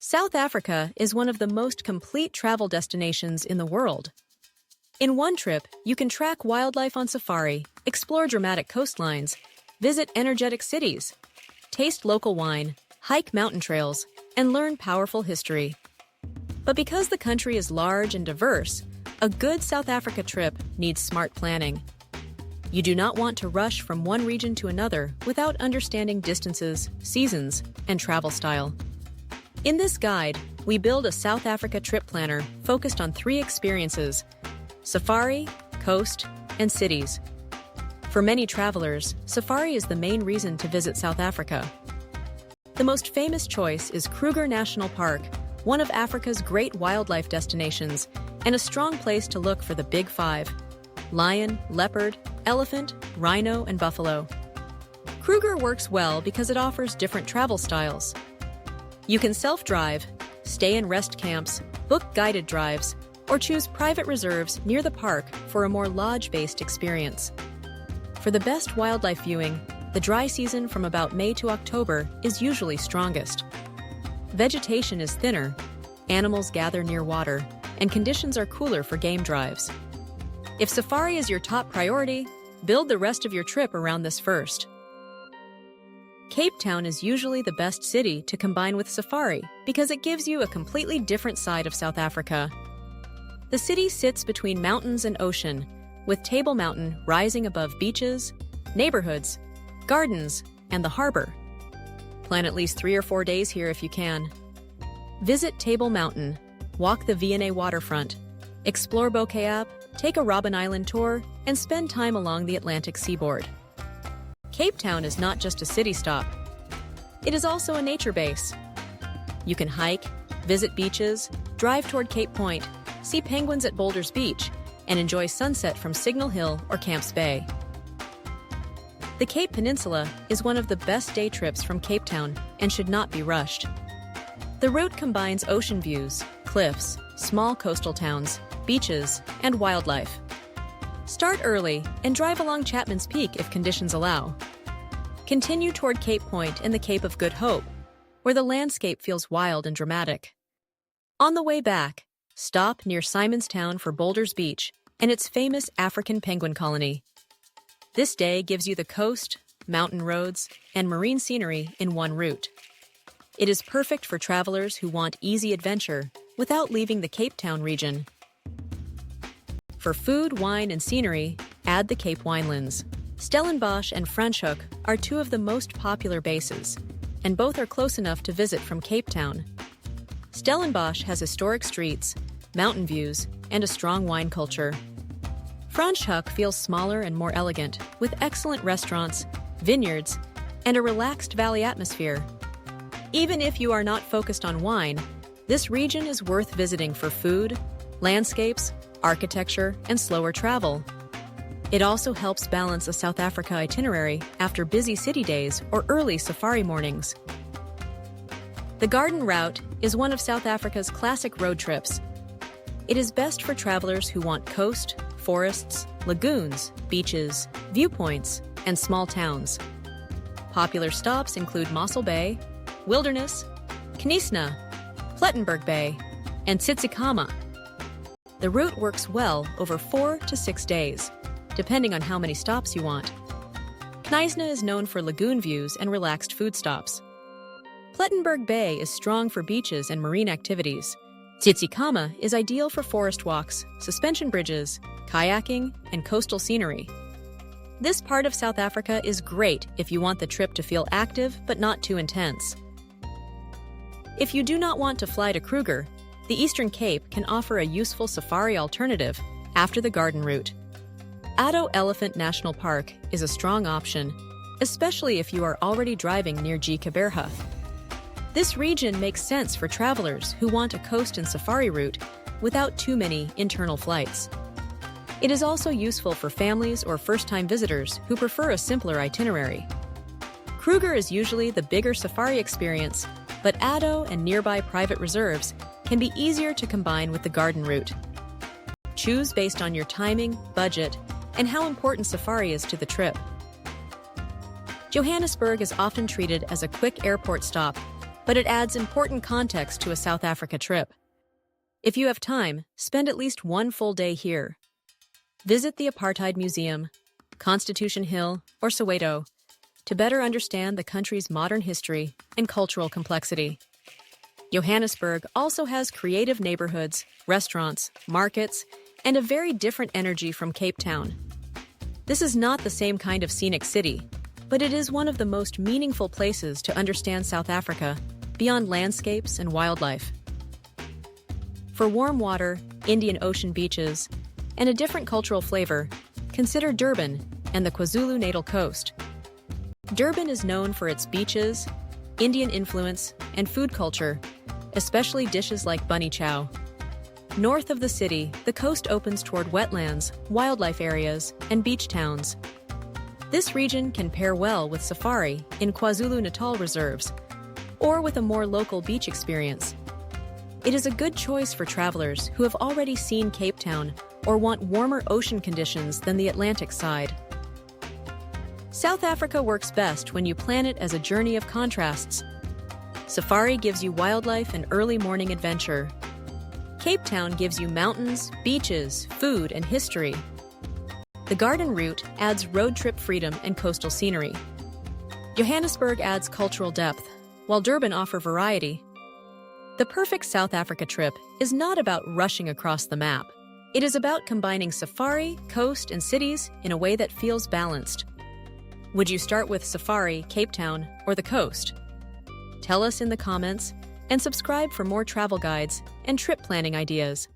South Africa is one of the most complete travel destinations in the world. In one trip, you can track wildlife on safari, explore dramatic coastlines, visit energetic cities, taste local wine, hike mountain trails, and learn powerful history. But because the country is large and diverse, a good South Africa trip needs smart planning. You do not want to rush from one region to another without understanding distances, seasons, and travel style. In this guide, we build a South Africa trip planner focused on 3 experiences: safari, coast, and cities. For many travelers, safari is the main reason to visit South Africa. The most famous choice is Kruger National Park, one of Africa's great wildlife destinations, and a strong place to look for the Big Five: lion, leopard, elephant, rhino, and buffalo. Kruger works well because it offers different travel styles. You can self-drive, stay in rest camps, book guided drives, or choose private reserves near the park for a more lodge-based experience. For the best wildlife viewing, the dry season from about May to October is usually strongest. Vegetation is thinner, animals gather near water, and conditions are cooler for game drives. If safari is your top priority, build the rest of your trip around this first. Cape Town is usually the best city to combine with safari because it gives you a completely different side of South Africa. The city sits between mountains and ocean, with Table Mountain rising above beaches, neighborhoods, gardens, and the harbor. Plan at least 3 or 4 days here if you can. Visit Table Mountain, walk the V&A waterfront, explore Bokeap, take a Robben Island tour, and spend time along the Atlantic seaboard. Cape Town is not just a city stop. It is also a nature base. You can hike, visit beaches, drive toward Cape Point, see penguins at Boulders Beach, and enjoy sunset from Signal Hill or Camps Bay. The Cape Peninsula is one of the best day trips from Cape Town and should not be rushed. The route combines ocean views, cliffs, small coastal towns, beaches, and wildlife. Start early and drive along Chapman's Peak if conditions allow. Continue toward Cape Point and the Cape of Good Hope, where the landscape feels wild and dramatic. On the way back, stop near Simonstown for Boulders Beach and its famous African penguin colony. This day gives you the coast, mountain roads, and marine scenery in one route. It is perfect for travelers who want easy adventure without leaving the Cape Town region. For food, wine, and scenery, add the Cape Winelands. Stellenbosch and Franschhoek are 2 of the most popular bases, and both are close enough to visit from Cape Town. Stellenbosch has historic streets, mountain views, and a strong wine culture. Franschhoek feels smaller and more elegant, with excellent restaurants, vineyards, and a relaxed valley atmosphere. Even if you are not focused on wine, this region is worth visiting for food, landscapes, architecture, and slower travel. It also helps balance a South Africa itinerary after busy city days or early safari mornings. The Garden Route is one of South Africa's classic road trips. It is best for travelers who want coast, forests, lagoons, beaches, viewpoints, and small towns. Popular stops include Mossel Bay, Wilderness, Knysna, Plettenberg Bay, and Tsitsikamma. The route works well over 4 to 6 days, depending on how many stops you want. Knysna is known for lagoon views and relaxed food stops. Plettenberg Bay is strong for beaches and marine activities. Tsitsikamma is ideal for forest walks, suspension bridges, kayaking, and coastal scenery. This part of South Africa is great if you want the trip to feel active but not too intense. If you do not want to fly to Kruger, the Eastern Cape can offer a useful safari alternative after the garden route. Addo Elephant National Park is a strong option, especially if you are already driving near Gqeberha. This region makes sense for travelers who want a coast and safari route without too many internal flights. It is also useful for families or first-time visitors who prefer a simpler itinerary. Kruger is usually the bigger safari experience, but Addo and nearby private reserves can be easier to combine with the garden route. Choose based on your timing, budget, and how important safari is to the trip. Johannesburg is often treated as a quick airport stop, but it adds important context to a South Africa trip. If you have time, spend at least one full day here. Visit the Apartheid Museum, Constitution Hill, or Soweto to better understand the country's modern history and cultural complexity. Johannesburg also has creative neighborhoods, restaurants, markets, and a very different energy from Cape Town. This is not the same kind of scenic city, but it is one of the most meaningful places to understand South Africa beyond landscapes and wildlife. For warm water, Indian Ocean beaches, and a different cultural flavor, consider Durban and the KwaZulu-Natal coast. Durban is known for its beaches, Indian influence, and food culture, especially dishes like bunny chow. North of the city, the coast opens toward wetlands, wildlife areas, and beach towns. This region can pair well with safari in KwaZulu-Natal reserves, or with a more local beach experience. It is a good choice for travelers who have already seen Cape Town or want warmer ocean conditions than the Atlantic side. South Africa works best when you plan it as a journey of contrasts. Safari gives you wildlife and early morning adventure. Cape Town gives you mountains, beaches, food, and history. The garden route adds road trip freedom and coastal scenery. Johannesburg adds cultural depth, while Durban offers variety. The perfect South Africa trip is not about rushing across the map. It is about combining safari, coast, and cities in a way that feels balanced. Would you start with safari, Cape Town, or the coast? Tell us in the comments and subscribe for more travel guides and trip planning ideas.